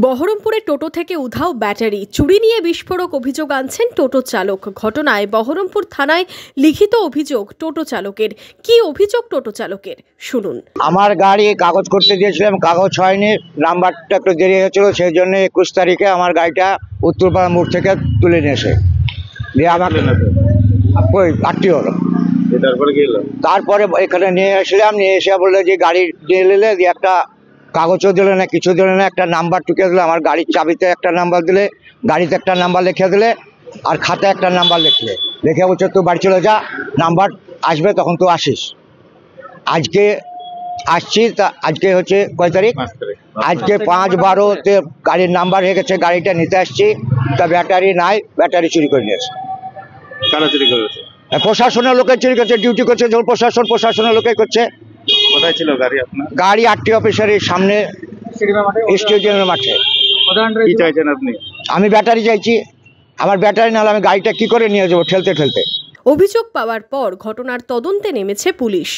বহরমপুরে টোটো থেকে উধাও ব্যাটারি চুরি নিয়ে বিস্ফোরক অভিযোগ আনছেন টোটো চালক। ঘটনায় বহরমপুর থানায় লিখিত অভিযোগ টোটো চালকের। কি অভিযোগ টোটো চালকের শুনুন। আমার গাড়ি কাগজ করতে দিয়েছিলাম, কাগজ হয়নি, নাম্বারটা একটু দেরি হয়েছিল, সেই জন্য 21 তারিখে আমার গাড়িটা উত্তরপাড়া মোড় থেকে তুলে নিয়েছে দিয়ে আমাকে ওই আটটি হলো। তারপরে এখানে নিয়ে আসলাম, নিয়ে এসে বললো যে গাড়ি দিয়ে নিলে, দিয়ে একটা কাগজও দিলে না, কিছু দিলে না, একটা নাম্বার টুকে দিলে, আমার গাড়ির চাবিতে একটা নাম্বার দিলে, গাড়িতে একটা নাম্বার লিখে দিলে, আর খাতায় একটা নাম্বার লিখলে, লিখে বলছে তুই বাড়ি চলে যা, নাম্বার আসবে তখন তুই আসিস। আজকে আসছি, তা আজকে হচ্ছে কয় তারিখ, আজকে 5/12-তে গাড়ির নাম্বার হয়ে গেছে, গাড়িটা নিতে আসছি, তা ব্যাটারি নাই, ব্যাটারি চুরি করে নিয়েছে। কারা চুরি করেছে? প্রশাসনের লোকে চুরি করছে, ডিউটি করছে যখন প্রশাসনের লোকে করছে। কোথায় ছিল গাড়ি আপনার? গাড়ি আটটি অফিসারের সামনে স্টেডিয়ামের মাঠে। কি চাইছেন আপনি? আমি ব্যাটারি চাইছি, আমার ব্যাটারি নাহলে আমি গাড়িটা কি করে নিয়ে যাবো ঠেলতে ঠেলতে। অভিযোগ পাওয়ার পর ঘটনার তদন্তে নেমেছে পুলিশ।